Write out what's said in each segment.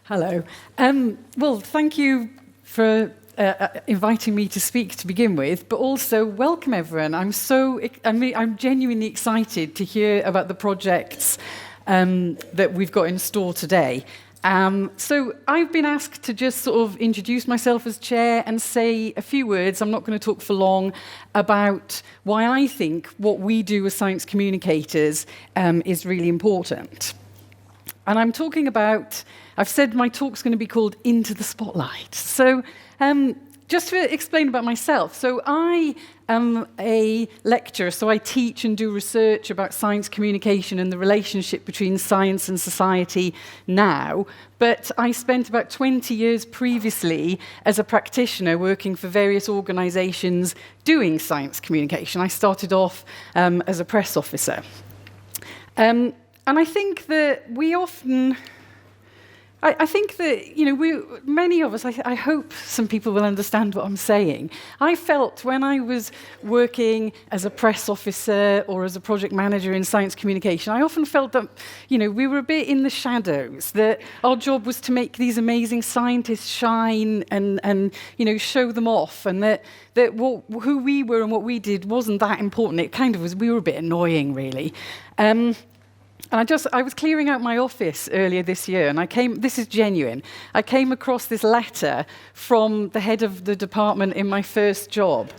Hello. Well, thank you for inviting me to speak to begin with, but also welcome everyone. I'm genuinely excited to hear about the projects that we've got in store today. So I've been asked to just sort of introduce myself as chair and say a few words. I'm not going to talk for long about why I think what we do as science communicators is really important. And I'm talking about, I've said my talk's going to be called Into the Spotlight. So just to explain about myself, so I am a lecturer, so I teach and do research about science communication and the relationship between science and society now. But I spent about 20 years previously as a practitioner working for various organizations doing science communication. I started off as a press officer. And I think that we often, I think that, many of us, I hope some people will understand what I'm saying. I felt when I was working as a press officer or as a project manager in science communication, I often felt that, we were a bit in the shadows, that our job was to make these amazing scientists shine and show them off, and that who we were and what we did wasn't that important. It kind of was, we were a bit annoying, really. I was clearing out my office earlier this year, and this is genuine, I came across this letter from the head of the department in my first job.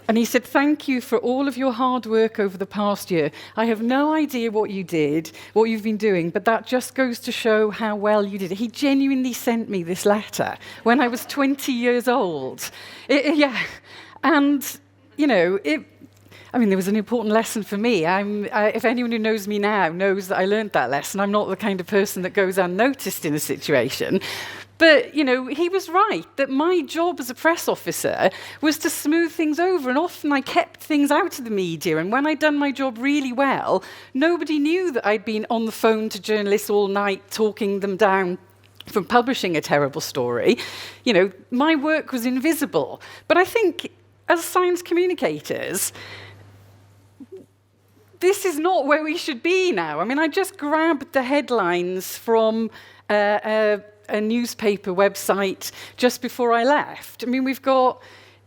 And he said, "Thank you for all of your hard work over the past year. I have no idea what you did, what you've been doing, but that just goes to show how well you did it." He genuinely sent me this letter when I was 20 years old. There was an important lesson for me. If anyone who knows me now knows that I learned that lesson. I'm not the kind of person that goes unnoticed in a situation. But, he was right, that my job as a press officer was to smooth things over, and often I kept things out of the media, and when I'd done my job really well, nobody knew that I'd been on the phone to journalists all night talking them down from publishing a terrible story. My work was invisible. But I think, as science communicators, this is not where we should be now. I just grabbed the headlines from a newspaper website just before I left. We've got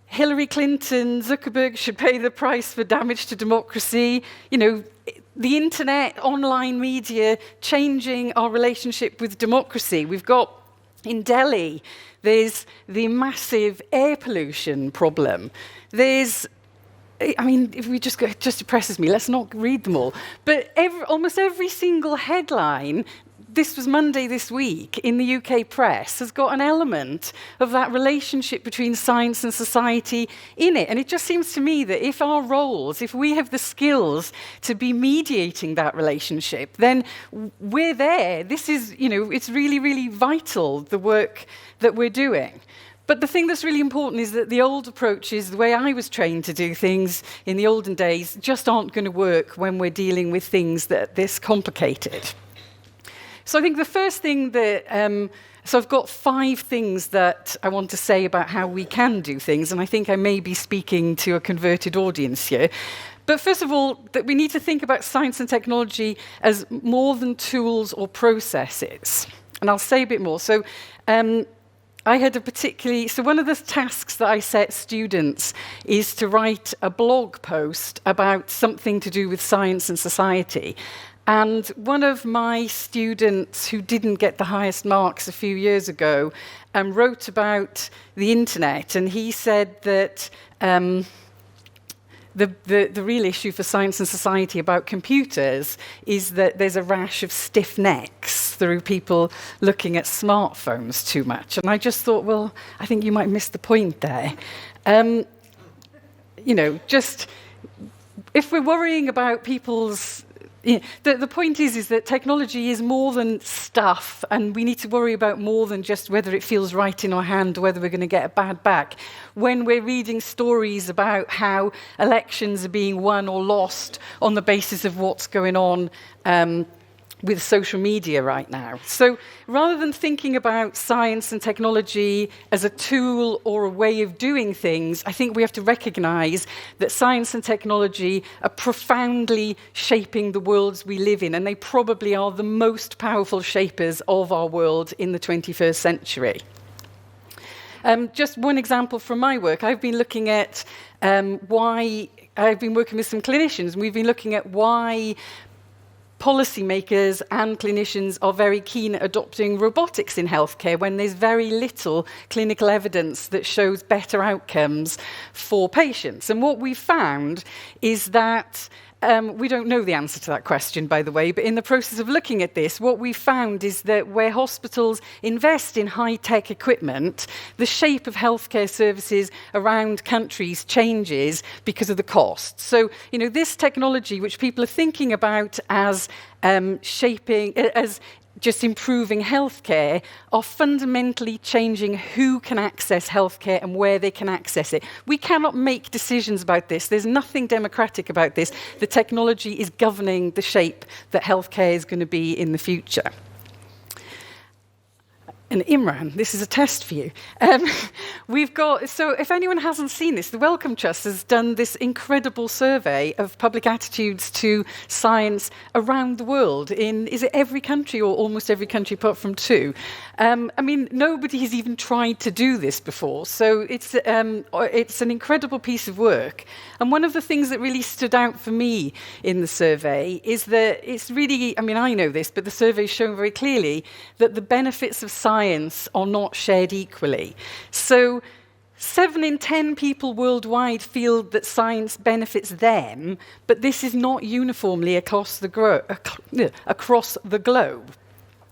Hillary Clinton, Zuckerberg should pay the price for damage to democracy. The internet, online media, changing our relationship with democracy. We've got, in Delhi, there's the massive air pollution problem. If we just go, it just depresses me. Let's not read them all. But almost every single headline, this was Monday this week, in the UK press, has got an element of that relationship between science and society in it. And it just seems to me that if we have the skills to be mediating that relationship, then we're there. This is, it's really, really vital, the work that we're doing. But the thing that's really important is that the old approaches, the way I was trained to do things in the olden days, just aren't going to work when we're dealing with things that are this complicated. So I think the first thing so I've got 5 things that I want to say about how we can do things, and I think I may be speaking to a converted audience here. But first of all, that we need to think about science and technology as more than tools or processes. And I'll say a bit more. So one of the tasks that I set students is to write a blog post about something to do with science and society. And one of my students who didn't get the highest marks a few years ago wrote about the internet, and he said that the real issue for science and society about computers is that there's a rash of stiff necks through people looking at smartphones too much. And I just thought, well, I think you might miss the point there. If we're worrying about people's... The point is that technology is more than stuff, and we need to worry about more than just whether it feels right in our hand or whether we're going to get a bad back. When we're reading stories about how elections are being won or lost on the basis of what's going on with social media right now. So rather than thinking about science and technology as a tool or a way of doing things, I think we have to recognize that science and technology are profoundly shaping the worlds we live in, and they probably are the most powerful shapers of our world in the 21st century. Just one example from my work. I've been looking at I've been working with some clinicians, and we've been looking at why policymakers and clinicians are very keen at adopting robotics in healthcare when there's very little clinical evidence that shows better outcomes for patients. And what we've found is that we don't know the answer to that question, by the way, but in the process of looking at this, what we found is that where hospitals invest in high-tech equipment, the shape of healthcare services around countries changes because of the cost. So, this technology, which people are thinking about as as just improving healthcare, are fundamentally changing who can access healthcare and where they can access it. We cannot make decisions about this. There's nothing democratic about this. The technology is governing the shape that healthcare is going to be in the future. And Imran, this is a test for you. So if anyone hasn't seen this, the Wellcome Trust has done this incredible survey of public attitudes to science around the world is it every country or almost every country apart from 2? Nobody has even tried to do this before. So it's an incredible piece of work. And one of the things that really stood out for me in the survey is that it's really, I know this, but the survey has shown very clearly that the benefits of science are not shared equally. So 7 in 10 people worldwide feel that science benefits them, but this is not uniformly across the globe.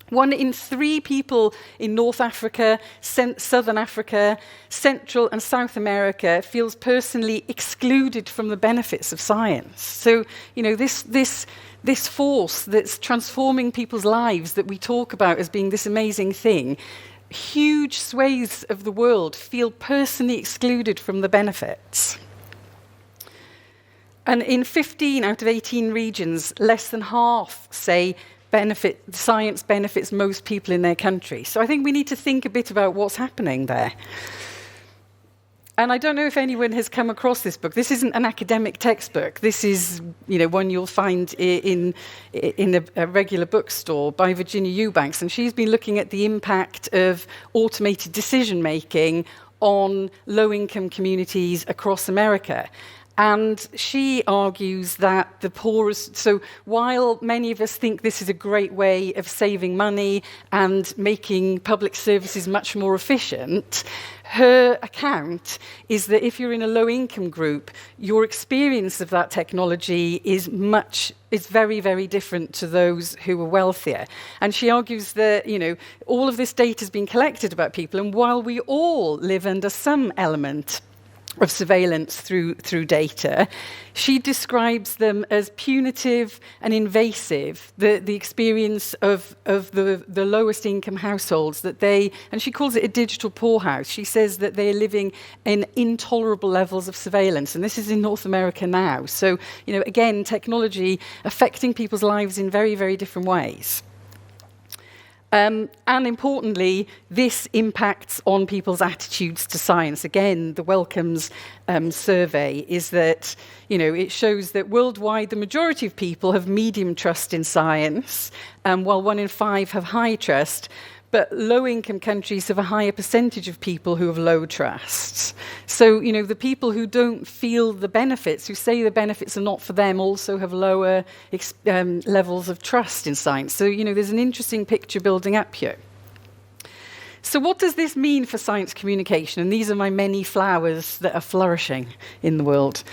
1 in 3 people in North Africa, Southern Africa, Central and South America feels personally excluded from the benefits of science. So, this force that's transforming people's lives that we talk about as being this amazing thing, huge swathes of the world feel personally excluded from the benefits. And in 15 out of 18 regions, less than half say science benefits most people in their country. So I think we need to think a bit about what's happening there. And I don't know if anyone has come across this book. This isn't an academic textbook. This is, one you'll find in a regular bookstore by Virginia Eubanks. And she's been looking at the impact of automated decision-making on low-income communities across America. And she argues that the poorest, so while many of us think this is a great way of saving money and making public services much more efficient, her account is that if you're in a low-income group, your experience of that technology is very, very different to those who are wealthier. And she argues that, all of this data has been collected about people, and while we all live under some element of surveillance through data, she describes them as punitive and invasive, the experience of the lowest income households, and she calls it a digital poorhouse. She says that they're living in intolerable levels of surveillance, and this is in North America now. So, again, technology affecting people's lives in very, very different ways. And importantly, this impacts on people's attitudes to science. Again, the Wellcome's survey is that, it shows that worldwide the majority of people have medium trust in science, while 1 in 5 have high trust. But low-income countries have a higher percentage of people who have low trust. So, the people who don't feel the benefits, who say the benefits are not for them, also have lower levels of trust in science. So, there's an interesting picture building up here. So what does this mean for science communication? And these are my many flowers that are flourishing in the world.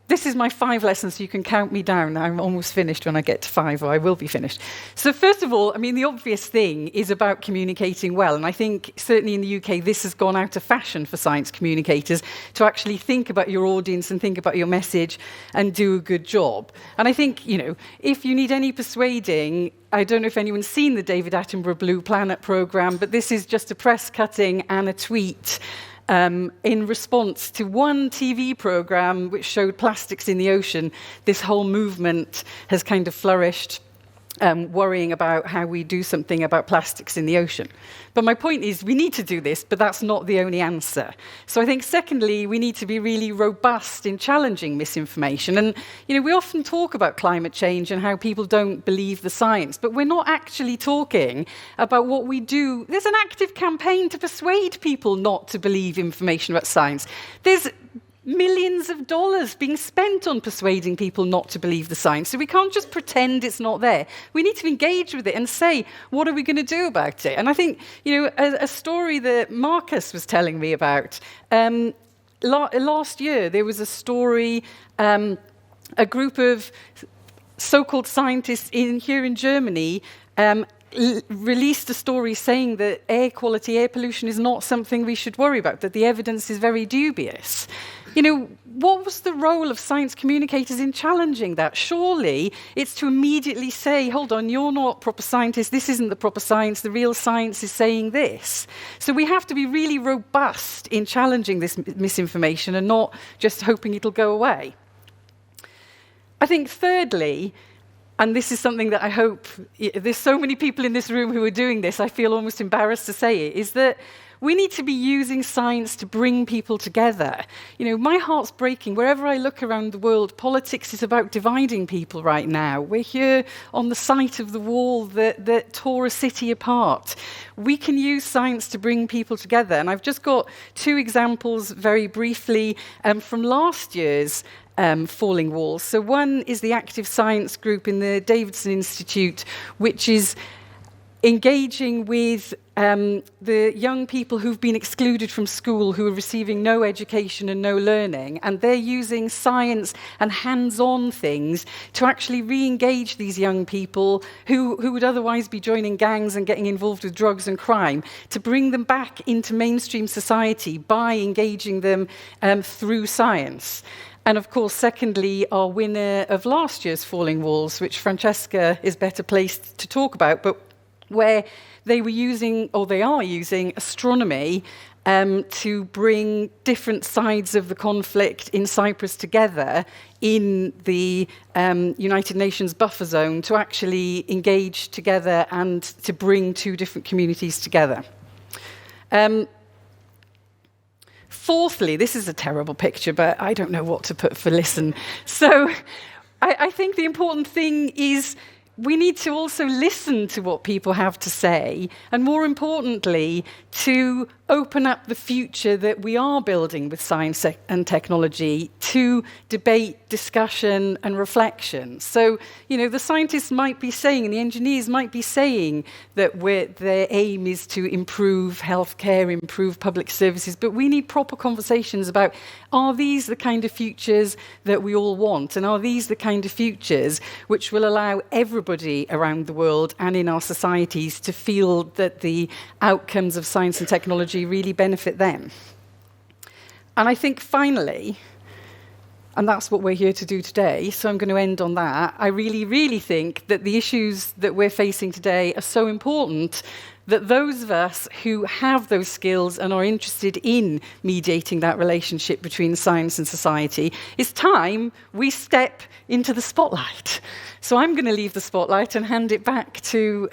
This is my 5 lessons, so you can count me down. I'm almost finished when I get to 5, or I will be finished. So first of all, the obvious thing is about communicating well. And I think certainly in the UK, this has gone out of fashion for science communicators to actually think about your audience and think about your message and do a good job. And I think, if you need any persuading, I don't know if anyone's seen the David Attenborough Blue Planet programme, but this is just a press cutting and a tweet in response to one TV program which showed plastics in the ocean. This whole movement has kind of flourished worrying about how we do something about plastics in the ocean. But my point is, we need to do this, but that's not the only answer. So I think, secondly, we need to be really robust in challenging misinformation. And, we often talk about climate change and how people don't believe the science, but we're not actually talking about what we do. There's an active campaign to persuade people not to believe information about science. There's millions of dollars being spent on persuading people not to believe the science. So we can't just pretend it's not there. We need to engage with it and say, what are we going to do about it? And I think, a story that Marcus was telling me about, last year there was a story, a group of so-called scientists here in Germany released a story saying that air pollution is not something we should worry about, that the evidence is very dubious. What was the role of science communicators in challenging that? Surely it's to immediately say, hold on, you're not proper scientists, this isn't the proper science, the real science is saying this. So we have to be really robust in challenging this misinformation and not just hoping it'll go away. I think thirdly, and this is something that I hope, there's so many people in this room who are doing this, I feel almost embarrassed to say it, is that we need to be using science to bring people together. My heart's breaking. Wherever I look around the world, politics is about dividing people right now. We're here on the site of the wall that tore a city apart. We can use science to bring people together. And I've just got two examples very briefly from last year's Falling Walls. So one is the Active Science Group in the Davidson Institute, which is engaging with the young people who've been excluded from school, who are receiving no education and no learning, and they're using science and hands-on things to actually re-engage these young people who would otherwise be joining gangs and getting involved with drugs and crime, to bring them back into mainstream society by engaging them through science. And of course, secondly, our winner of last year's Falling Walls, which Francesca is better placed to talk about, but where they were using, or they are using, astronomy to bring different sides of the conflict in Cyprus together in the United Nations buffer zone to actually engage together and to bring two different communities together. Fourthly, this is a terrible picture, but I don't know what to put for listen. So I think the important thing is we need to also listen to what people have to say, and more importantly, to open up the future that we are building with science and technology to debate, discussion, and reflection. So, the scientists might be saying, and the engineers might be saying that their aim is to improve healthcare, improve public services, but we need proper conversations about, are these the kind of futures that we all want? And are these the kind of futures which will allow everybody around the world and in our societies to feel that the outcomes of science and technology really benefit them? And I think finally, and that's what we're here to do today, so I'm going to end on that, I really, really think that the issues that we're facing today are so important that those of us who have those skills and are interested in mediating that relationship between science and society, it's time we step into the spotlight. So I'm going to leave the spotlight and hand it back to